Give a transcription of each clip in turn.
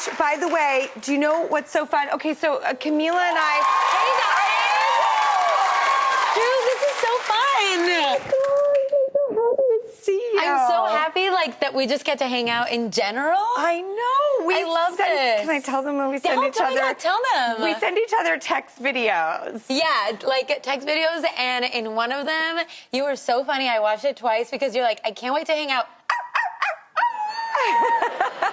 Which, by the way, do you know what's so fun? Okay, so Camila and I... Hey, guys! Drew, this is so fun! I'm so happy, like, that we just get to hang out in general. I know. I love this. Can I tell them when we send each other? Yeah, tell them. We send each other text videos. Yeah, like text videos, and in one of them, you were so funny. I watched it twice because you're like, I can't wait to hang out.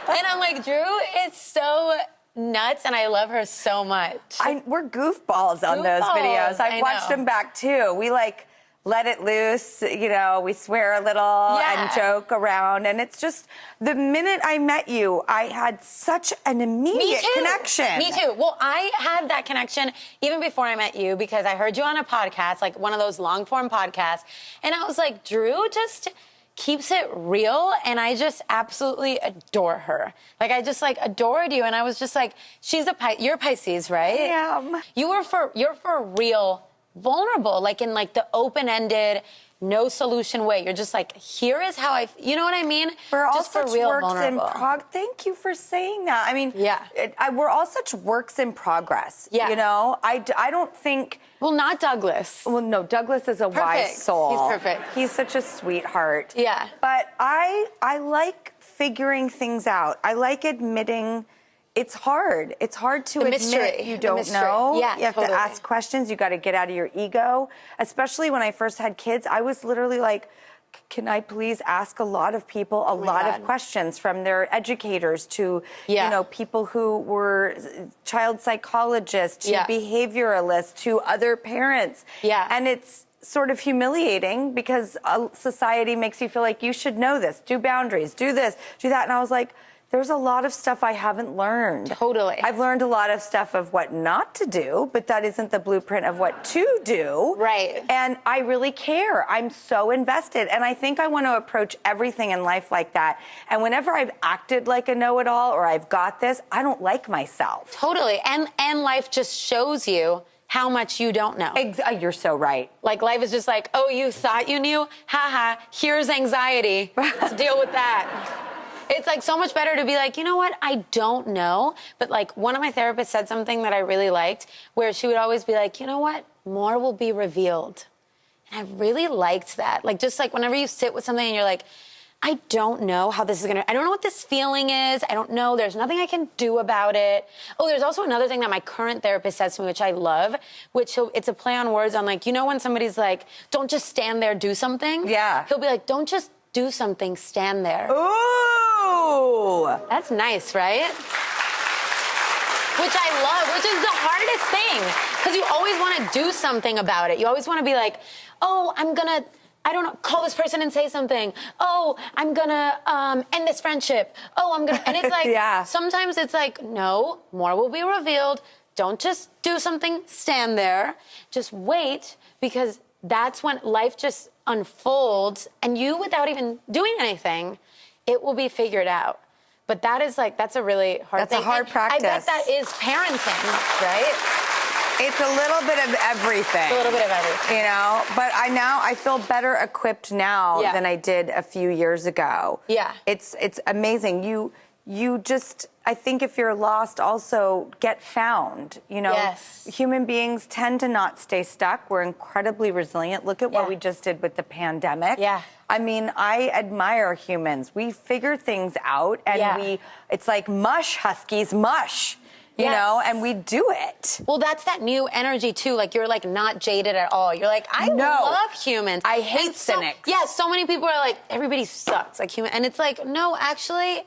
And I'm like, Drew is so nuts, and I love her so much. We're goofballs on those videos. I've watched them back, too. We, like, let it loose, you know, we swear a little and joke around. And it's just, the minute I met you, I had such an immediate connection. Me too. Well, I had that connection even before I met you because I heard you on a podcast, like one of those long-form podcasts. And I was like, Drew just keeps it real, and I just absolutely adore her. Like, I just, like, adored you, and I was just like, you're a Pisces, right? I am. You're for real vulnerable, like in like the open-ended, no solution way. You're just like, here is how you know what I mean? We're all just such for real works vulnerable. in progress. Thank you for saying that. I mean, we're all such works in progress. Yeah. You know, I don't think. Well, not Douglas. Well, no, Douglas is a wise soul. He's perfect. He's such a sweetheart. Yeah. But I like figuring things out. I like admitting. It's hard. It's hard to admit you don't know. Yeah, you have to ask questions. You got to get out of your ego. Especially when I first had kids, I was literally like, can I please ask a lot of people a lot of questions, from their educators to, you know, people who were child psychologists to behavioralists to other parents. Yeah. And it's sort of humiliating because society makes you feel like you should know this, do boundaries, do this, do that. And I was like, there's a lot of stuff I haven't learned. Totally. I've learned a lot of stuff of what not to do, but that isn't the blueprint of what to do. Right. And I really care. I'm so invested. And I think I want to approach everything in life like that. And whenever I've acted like a know-it-all or I've got this, I don't like myself. Totally. And life just shows you how much you don't know. You're so right. Like, life is just like, oh, you thought you knew? Ha-ha, here's anxiety. Let's deal with that. It's like so much better to be like, you know what, I don't know. But like, one of my therapists said something that I really liked, where she would always be like, you know what, more will be revealed. And I really liked that. Like, just like whenever you sit with something and you're like, I don't know how this is I don't know what this feeling is. I don't know. There's nothing I can do about it. Oh, there's also another thing that my current therapist says to me, which I love, it's a play on words on, like, you know when somebody's like, don't just stand there, do something? Yeah. He'll be like, don't just do something, stand there. Ooh! That's nice, right? Which I love, which is the hardest thing. Because you always want to do something about it. You always want to be like, oh, I'm going to, I don't know, call this person and say something. Oh, I'm going to end this friendship. Oh, I'm going to, and it's like, sometimes it's like, no, more will be revealed. Don't just do something, stand there. Just wait, because that's when life just unfolds, and you, without even doing anything, it will be figured out. But that is like, that's a really hard thing. That's a hard practice. I bet that is parenting, right? It's a little bit of everything. It's a little bit of everything. You know, but I feel better equipped now than I did a few years ago. Yeah. It's amazing. You just, I think if you're lost, also get found. You know, human beings tend to not stay stuck. We're incredibly resilient. Look at what we just did with the pandemic. Yeah. I mean, I admire humans. We figure things out, and it's like mush, Huskies, mush. You know, and we do it. Well, that's that new energy, too. Like, you're, like, not jaded at all. You're like, I love humans. I hate cynics. Yeah, so many people are like, everybody sucks, like, human. And it's like, no, actually,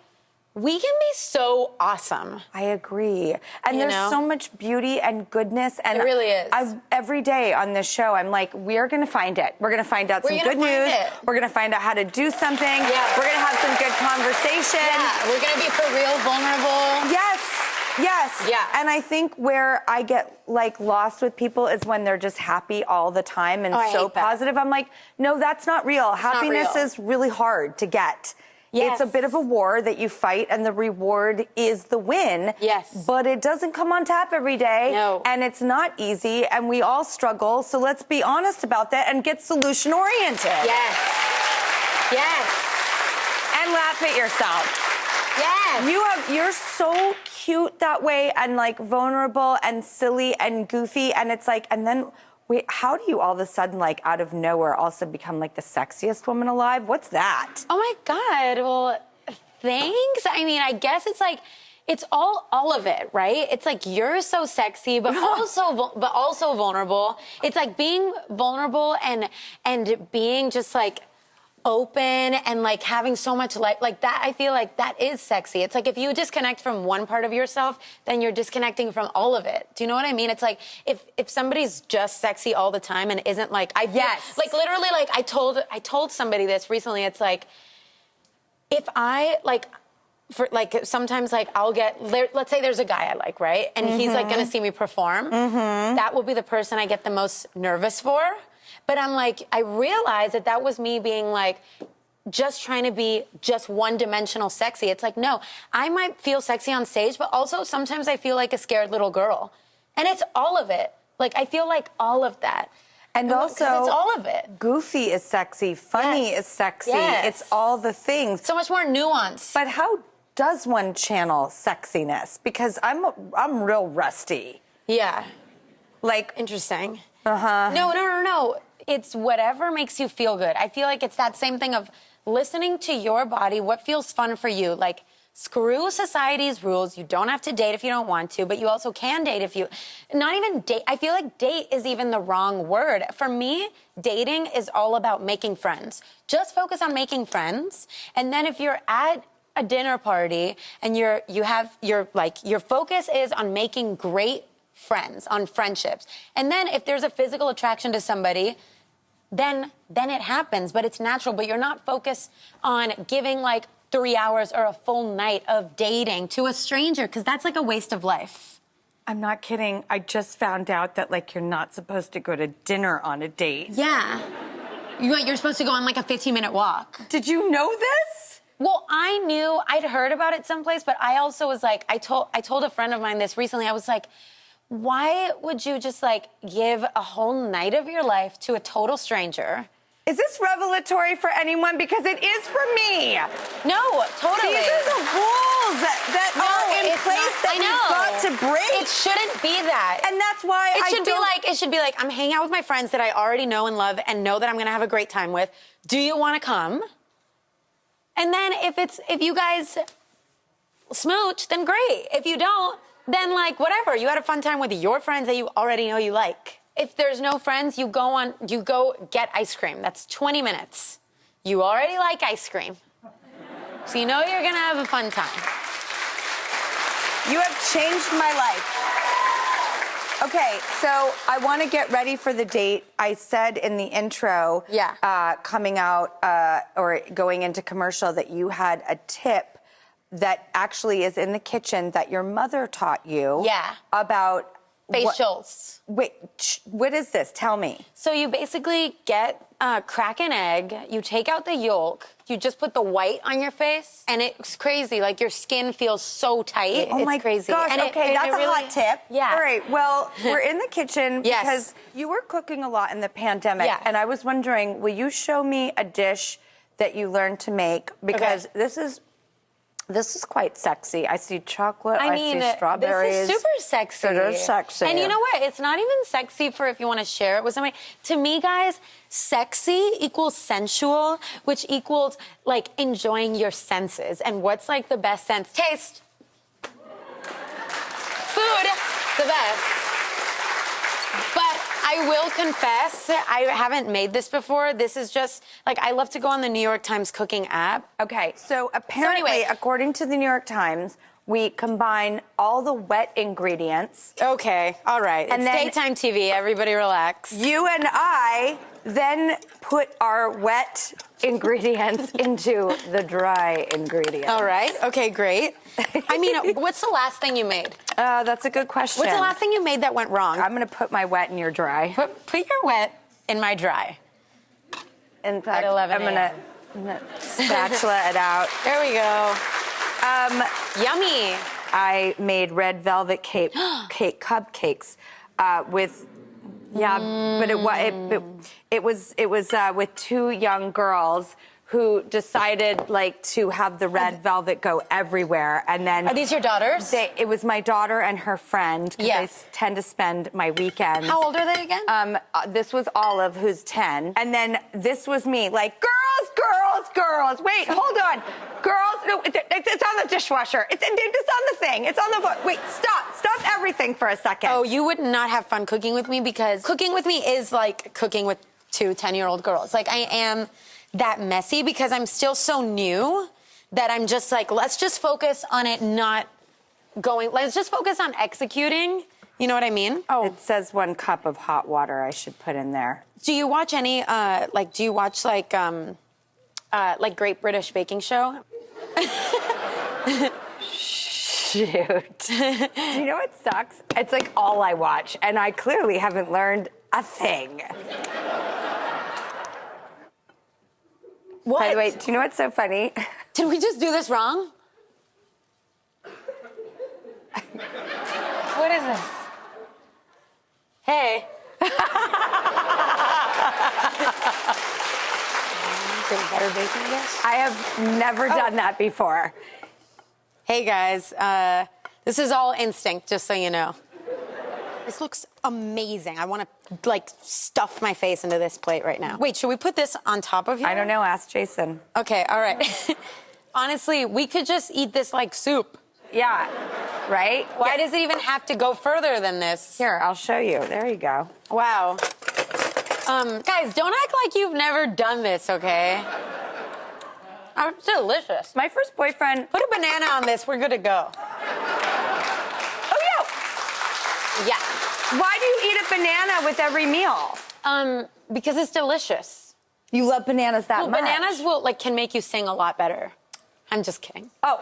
we can be so awesome. I agree. And there's so much beauty and goodness. And it really is. Every day on this show, I'm like, we are going to find it. We're going to find out some good news. We're going to find out how to do something. Yeah. We're going to have some good conversation. Yeah, we're going to be for real vulnerable. Yes. Yes. Yeah. And I think where I get like lost with people is when they're just happy all the time and so positive. I'm like, no, that's not real. Happiness is really hard to get. Yes. It's a bit of a war that you fight, and the reward is the win. Yes. But it doesn't come on tap every day. No. And it's not easy, and we all struggle. So let's be honest about that and get solution oriented. Yes. Yes. And laugh at yourself. Yes. You're so cute that way and like vulnerable and silly and goofy. And it's like, and then wait, how do you all of a sudden like out of nowhere also become like the sexiest woman alive? What's that? Oh my God, well, thanks. I mean, I guess it's like, it's all of it, right? It's like you're so sexy, but also vulnerable. It's like being vulnerable and being just like open and like having so much life like that. I feel like that is sexy. It's like if you disconnect from one part of yourself, then you're disconnecting from all of it. Do you know what I mean? It's like if somebody's just sexy all the time and isn't like Yes. like literally like I told somebody this recently. It's like if I like. For like sometimes like I'll get, let's say there's a guy I like, right? And he's like gonna see me perform. That will be the person I get the most nervous for. But I'm like, I realize that was me being like, just trying to be just one-dimensional sexy. It's like, no, I might feel sexy on stage, but also sometimes I feel like a scared little girl. And it's all of it. Like, I feel like all of that. And also, it's all of it. Goofy is sexy, funny is sexy. Yes. It's all the things. So much more nuance. But how does one channel sexiness? Because I'm real rusty. Yeah. Like, interesting. No. It's whatever makes you feel good. I feel like it's that same thing of listening to your body, what feels fun for you. Like, screw society's rules. You don't have to date if you don't want to, but you also can date if you, not even date. I feel like date is even the wrong word. For me, dating is all about making friends. Just focus on making friends. And then if you're at a dinner party and your focus is on making great friends, on friendships. And then if there's a physical attraction to somebody, then it happens, but it's natural. But you're not focused on giving like 3 hours or a full night of dating to a stranger, because that's like a waste of life. I'm not kidding. I just found out that like you're not supposed to go to dinner on a date. Yeah. You're supposed to go on like a 15-minute walk. Did you know this? Well, I knew, I'd heard about it someplace, but I also was like, I told a friend of mine this recently. I was like, why would you just like give a whole night of your life to a total stranger? Is this revelatory for anyone? Because it is for me. No, totally. These are the rules that are in place that we've got to break. It shouldn't be that. And that's why it should be like, I'm hanging out with my friends that I already know and love and know that I'm gonna have a great time with. Do you wanna come? And then if you guys smooch, then great. If you don't, then like whatever. You had a fun time with your friends that you already know you like. If there's no friends, you go get ice cream. That's 20 minutes. You already like ice cream. So you know you're gonna have a fun time. You have changed my life. Okay, so I want to get ready for the date. I said in the intro, coming out or going into commercial, that you had a tip that actually is in the kitchen that your mother taught you. Yeah. About facials. Wait, what is this? Tell me. So you basically crack an egg, you take out the yolk, you just put the white on your face, and it's crazy. Like your skin feels so tight. Oh my crazy. gosh, and okay, that's a hot tip. Yeah. All right, well, we're in the kitchen Yes. because you were cooking a lot in the pandemic. Yeah. And I was wondering, will you show me a dish that you learned to make? Because this is quite sexy. I see chocolate, I see strawberries. This is super sexy. It is sexy. And you know what? It's not even sexy for if you want to share it with somebody. To me, guys, sexy equals sensual, which equals like enjoying your senses. And what's like the best sense? Taste. Food, the best. But I will confess, I haven't made this before. This is just, like, I love to go on the New York Times cooking app. Okay, so apparently, according to the New York Times, we combine all the wet ingredients. Okay, all right. And it's then daytime TV, everybody relax. You and I then put our wet ingredients into the dry ingredients. All right, okay, great. I mean, what's the last thing you made? That's a good question. What's the last thing you made that went wrong? I'm gonna put my wet in your dry. Put your wet in my dry. In fact, At 11 I'm gonna spatula it out. There we go. Yummy. I made red velvet cake cupcakes with. Yeah, but it was with two young girls who decided like to have the red velvet go everywhere, and then Are these your daughters? it was my daughter and her friend. Yes. I tend to spend my weekends. How old are they again? This was Olive, who's 10, and then this was me, like girls, girls, girls. Wait, hold on, girls. No, it's on the dishwasher. It's on the thing. It's on the. Wait, stop everything for a second. Oh, you would not have fun cooking with me because cooking with me is like cooking with two 10-year-old girls. Like I am that messy because I'm still so new that I'm just like, let's just focus on it not going, let's just focus on executing. You know what I mean? Oh, it says 1 cup of hot water I should put in there. Do you watch any, do you watch like Great British Baking Show? Shoot. Do you know what sucks? It's like all I watch, and I clearly haven't learned a thing. What? By the way, do you know what's so funny? Did we just do this wrong? What is this? Hey. Better baking, I guess? I have never done that before. Hey guys, this is all instinct, just so you know. This looks amazing. I want to like stuff my face into this plate right now. Wait, should we put this on top of here? I don't know, ask Jason. Okay, all right. Honestly, we could just eat this like soup. Yeah, right? Why does it even have to go further than this? Here, I'll show you. There you go. Wow. Guys, don't act like you've never done this, okay? It's delicious. My first boyfriend... Put a banana on this, we're good to go. Oh, yeah. Yeah. Why do you eat a banana with every meal? Because it's delicious. You love bananas that much. Bananas can make you sing a lot better. I'm just kidding. Oh.